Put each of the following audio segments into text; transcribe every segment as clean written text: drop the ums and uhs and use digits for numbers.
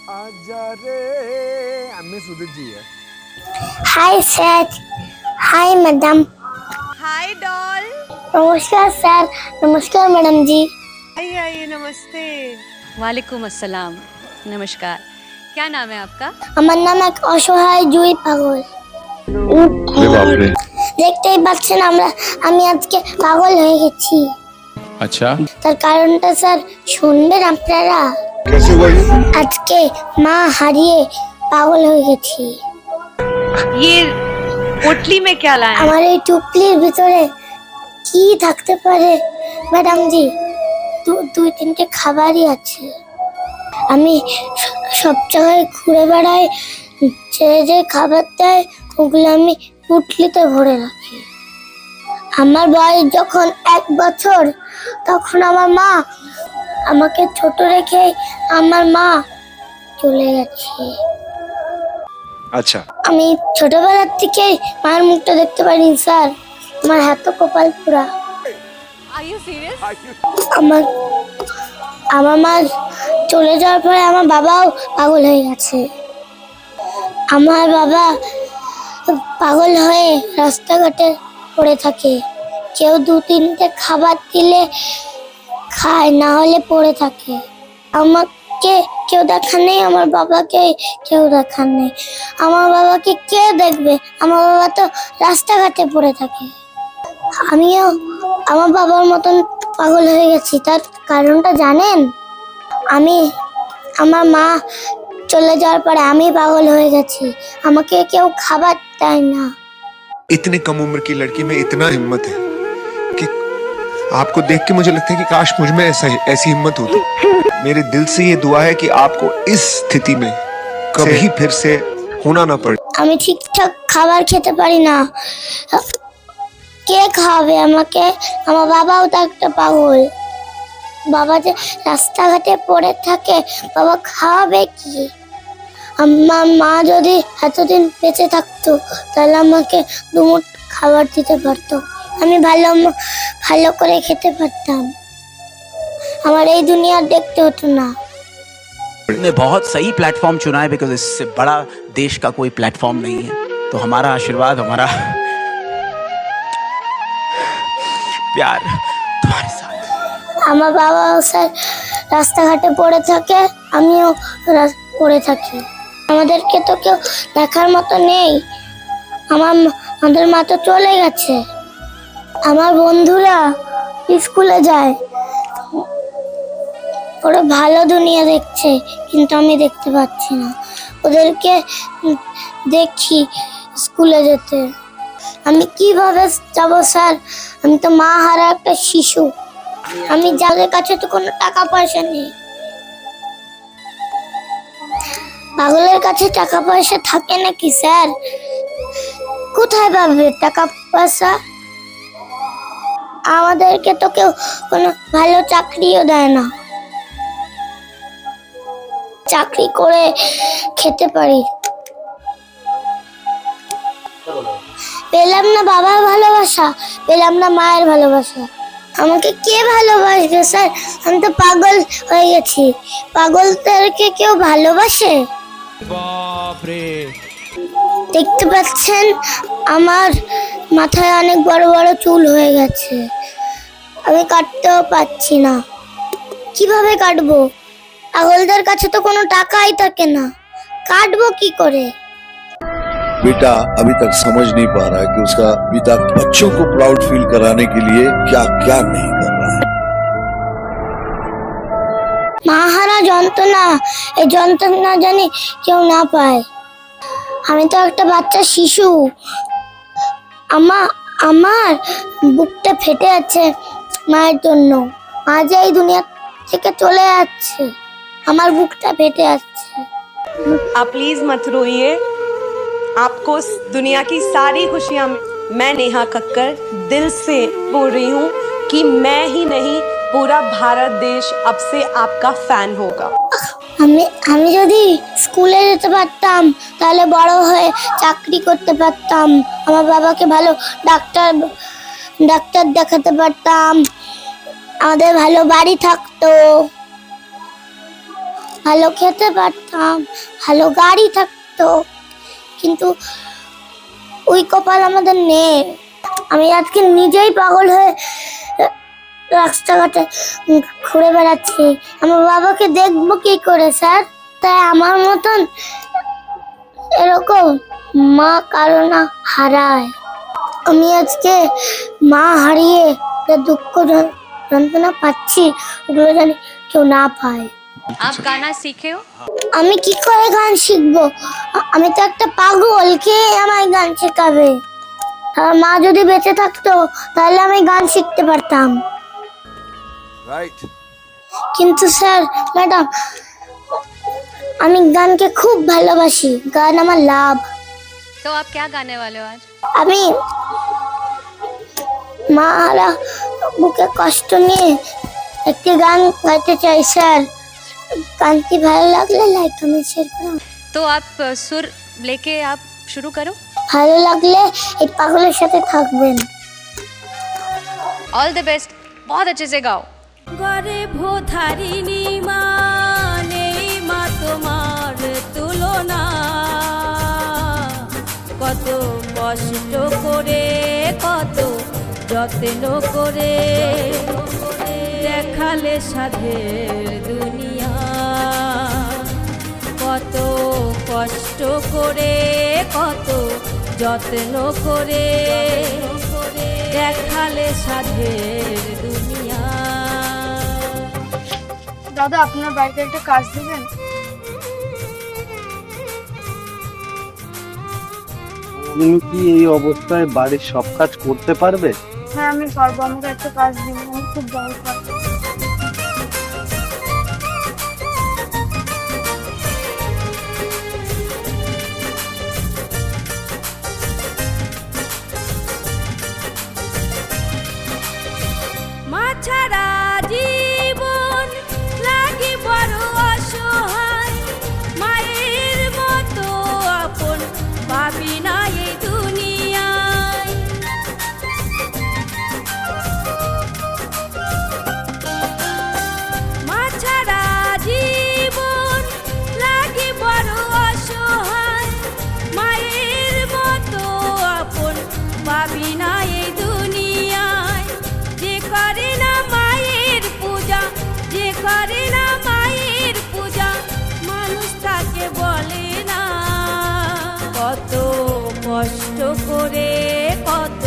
आजा रे मिस उदित जी है। Hi sir, hi madam. Hi doll. नमस्कार सर, नमस्कार मैडम जी। आइए आइए, नमस्ते। वालेकुम अस्सलाम, नमस्कार। क्या नाम है आपका? আমার নাম এক অসহায় জুই পাগল। দেখতেই পাচ্ছেন আমি আজকে পাগল হয়ে গেছি। अच्छा, তার কারণটা স্যার শুনবেন আপনারা? कैसे हुआ ये? আজকে মা হারিয়ে পাগল হয়ে গেছি। ये पोटली में क्या लाए? আমার এই টুকলির ভিতরে কি থাকতে পারে ম্যাডাম জি? দুই তিনটে খাবারই আছে। আমি সব জায়গায় ঘুরে বেড়াই, যে খাবার দেয় ওগুলো আমি পুটলিতে ভরে রাখি। আমার বয়স যখন 1 বছর তখন আমার মা আমাকে ছোট রেখে আমার মা চলে গেছে। अच्छा, আমি ছোটবেলার থেকে মায়ের মুখটা দেখতে পারিনি স্যার। আমার হাত কপাল পুরা। Are you serious? আমার মা চলে যাওয়ার পরে আমার বাবাও পাগল হয়ে গেছে। আমার বাবা পাগল হয়ে রাস্তাঘাটে পড়ে থাকে। কেউ 2-3টে খাবার দিলে খায়, না হলে পড়ে থাকে। আমাকে কেউ দেখার নেই, আমার বাবাকে কেউ দেখার নেই। আমার বাবাকে কে দেখবে? আমার বাবা তো রাস্তাঘাটে পড়ে থাকে। আমিও আমার বাবার মতন পাগল হয়ে গেছি। তার কারণটা জানেন? আমার মা চলে যাওয়ার পরে আমি পাগল হয়ে গেছি। আমাকে কেউ খাবার দেয় না। इतनी कम उम्र की लड़की में इतना हिम्मत है कि आपको देख के मुझे लगता है कि काश मुझ में ऐसी हिम्मत होती। मेरे दिल से ये दुआ है कि आपको इस स्थिति में कभी फिर से होना ना पड़े। আমি ঠিকঠাক খাবার খেতে পারি না। কে খাওয়াবে আমাকে? আমার বাবাও তো একটা পাগল। বাবা যে রাস্তাঘাটে পড়ে থাকে, বাবা খাওয়াবে কি? আমার মা যদি এতদিন বেঁচে থাকতো তাহলে আমাকে দুমুঠ খাবার দিতে পারতো, আমি ভালো করে খেতে পারতাম। আমার এই দুনিয়া দেখতে হতো না। ने बहुत सही प्लेटफॉर्म चुना है बिकॉज इससे बड़ा देश का कोई प्लेटफॉर्म नहीं है। तो हमारा आशीर्वाद, हमारा प्यार तुम्हारे साथ। আমার বাবাও স্যার রাস্তাঘাটে পড়ে থাকে, আমিও পড়ে থাকি। আমাদেরকে তো কেউ দেখার মতো নেই। আমাদের মা তো চলে গেছে। আমার বন্ধুরা স্কুলে যায়, ওরা ভালো দুনিয়া দেখছে, কিন্তু আমি দেখতে পাচ্ছি না। ওদেরকে দেখি স্কুলে যেতে। আমি কিভাবে যাব স্যার? আমি তো মা হারা একটা শিশু। আমি যাদের কাছে তো কোনো টাকা পয়সা নেই। পাগলের কাছে টাকা পয়সা থাকে নাকি স্যার? কোথায় পাবে টাকা পয়সা? আমাদেরকে তো কেউ কোনো ভালো চাকরিও দেয় না। চাকরি করে খেতে পারি। পেলাম না বাবার ভালোবাসা, পেলাম না মায়ের ভালোবাসা। আমাকে কে ভালোবাসবে স্যার? আমি তো পাগল হয়ে গেছি। পাগলদেরকে কেউ ভালোবাসে? দেখতে পাচ্ছেন আমার মাথায় অনেক বড় বড় চুল হয়ে গেছে। আমি কাটতেও পাচ্ছি না। কিভাবে কাটবো? পাগলদের কাছে তো কোনো টাকাই থাকে না, কাটবো কি করে? बेटा अभी तक समझ नहीं पा रहा है कि उसका पिता बच्चों को प्राउड फील कराने के लिए क्या क्या नहीं कर रहा है। মাহারা যন্ত্রণা, এই যন্ত্রণা জানি কেউ না পায়। আমি তো একটা বাচ্চা শিশু। আমার বুকটা ফেটে আছে মায়ের জন্য। মা যে এই দুনিয়া থেকে চলে যাচ্ছে, আমার বুকটা ফেটে আছে। आप प्लीज मत रोइए। आपको इस दुनिया की सारी खुशियां मैं नेहा कक्कर दिल से बोल रही हूँ कि मैं ही नहीं, पूरा भारत देश अब से आपका फैन होगा। আমি যদি স্কুলে যেতে পারতাম তাহলে বড় হয়ে চাকরি করতে পারতাম। আমার বাবাকে ভালো ডাক্তার দেখাতে পারতাম। আমাদের ভালো বাড়ি থাকতো। ভালো খেতে পারতাম, ভালো গাড়ি থাকতো, কিন্তু ওই কপাল আমাদের নেই। আমি আজকে নিজেই পাগল হয়ে রাস্তাঘাটে ঘুরে বেড়াচ্ছি। আমার বাবাকে দেখবো কি করে স্যার? তাই আমার মতন এরকম মা কারো না হারায়। আমি আজকে মা হারিয়ে যে দুঃখ যন্ত্রণা পাচ্ছি, ওগুলো জানি কেউ না পায়। आप गाना सीखे हो? আমি কি করে গান শিখবো? আমি তো একটা পাগল, কে আমায় গান শেখাবে? আর মা যদি বেঁচে থাকতো তাহলে আমি গান শিখতে পারতাম। কিন্তু স্যার, ম্যাডাম, আমি গানকে খুব ভালোবাসি, গান আমার লাভ। तो आप क्या गाने वाले हो आज? আমি মারা বুকে কষ্ট নিয়ে একটি গান গাইতে চাই স্যার। গানটি ভালো লাগলে লাইক কমেন্ট শেয়ার করুন। तो आप सुर लेके आप शुरू करो। ভালো লাগলে এই পাগলের সাথে থাকবেন। ऑल द बेस्ट, बहुत अच्छे से गाओ। গর্ভ ধারিণী মা নেই মা তোমার তুলনা, কত কষ্ট করে কত যত্ন করে দেখালে সাধের দুনিয়া, কত কষ্ট করে কত যত্ন করে দেখালে সাধের দুনিয়া। দাদা, আপনার বাড়িতে একটা কাজ দিবেন? তুমি কি এই অবস্থায় বাড়ির সব কাজ করতে পারবে? হ্যাঁ, আমি পারবো। আমাকে একটা কাজ দিন, আমার খুব দরকার। মা ছাড়া জীবন লাগে বড় অসহায়, মায়ের মতো আপন ভাবি না এই দুনিয়ায়। মা ছাড়া জীবন লাগে বড় অসহায়, মায়ের মতো আপন ভাবি না এই দুনিয়ায়। যে করে না মায়ের পূজা, যে করে না মায়ের পূজা, মানুষ তাকে বলে না। কত কষ্ট করে কত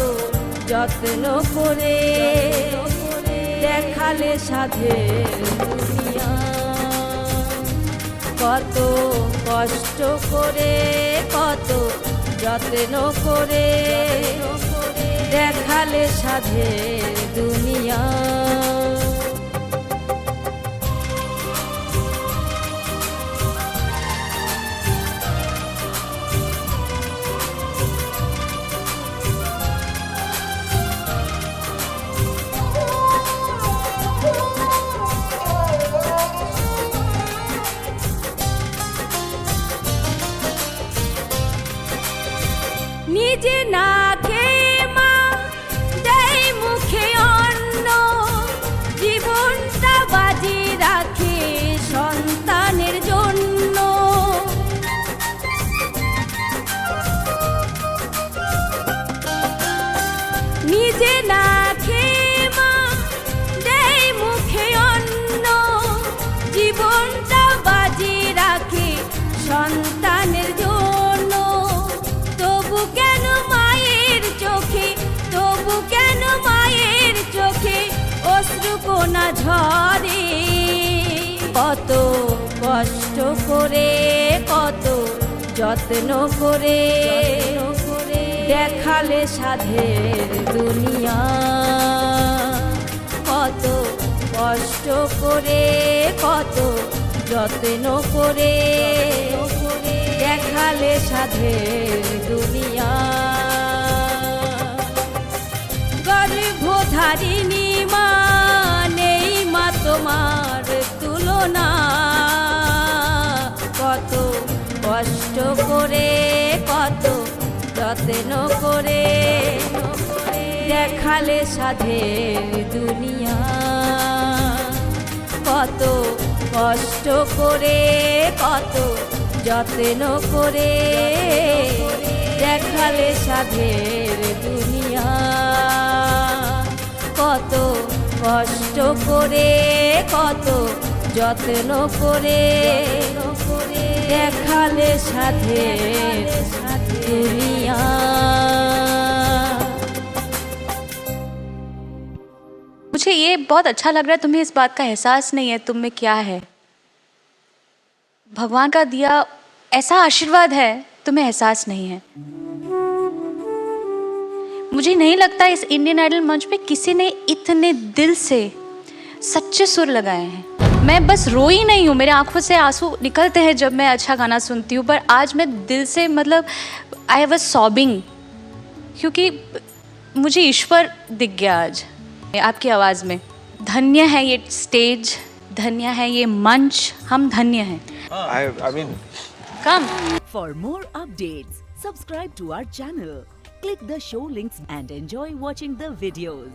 যত্ন করে দেখালে সাধের দুনিয়া, কত কষ্ট করে কত যত্ন করে দেখালে সাধের দুনিয়া। নিজে না খেয়ে মা দেয় মুখে অন্ন, জীবনটা বাজি রাখে সন্তানের জন্য। নিজে না খেয়ে মা দেয় মুখে অন্ন, জীবনটা বাজি রাখে সন্তানের জন্য। তবু কেন মায়ের চোখে, তবু কেন মায়ের চোখে অশ্রুকণা ঝরে? কত কষ্ট করে কত যত্ন করে দেখালে সাধের দুনিয়া, কত কষ্ট করে কত যত্ন করে দেখালে সাধের দুনিয়া। গর্ভধারিণী মা নেই মা তোমার তুলনা, কত কষ্ট করে কত যত্ন করে দেখালে সাধের দুনিয়া, কত কষ্ট করে কত যত্ন করে দেখালে সাধের দুনিয়া কত কষ্ট করে কত যত্ন করে দেখালে সাধের দুনিয়া। मुझे ये बहुत अच्छा लग रहा है, तुम्हें इस बात का एहसास नहीं है तुम में क्या है। भगवान का दिया ऐसा आशीर्वाद है, तुम्हें एहसास नहीं है। मुझे नहीं लगता इस इंडियन आइडल मंच पे किसी ने इतने दिल से सच्चे सुर लगाए हैं। मैं बस रोई नहीं हूँ, मेरे आंखों से आंसू निकलते हैं जब मैं अच्छा गाना सुनती हूँ, पर आज मैं दिल से मतलब आई वाज सॉबिंग, क्योंकि मुझे ईश्वर दिख गया आज आपकी आवाज़ में। धन्य है ये स्टेज, धन्य है ये मंच, हम धन्य हैं। I mean, come For more updates, subscribe to our channel, click the show links and enjoy watching the videos.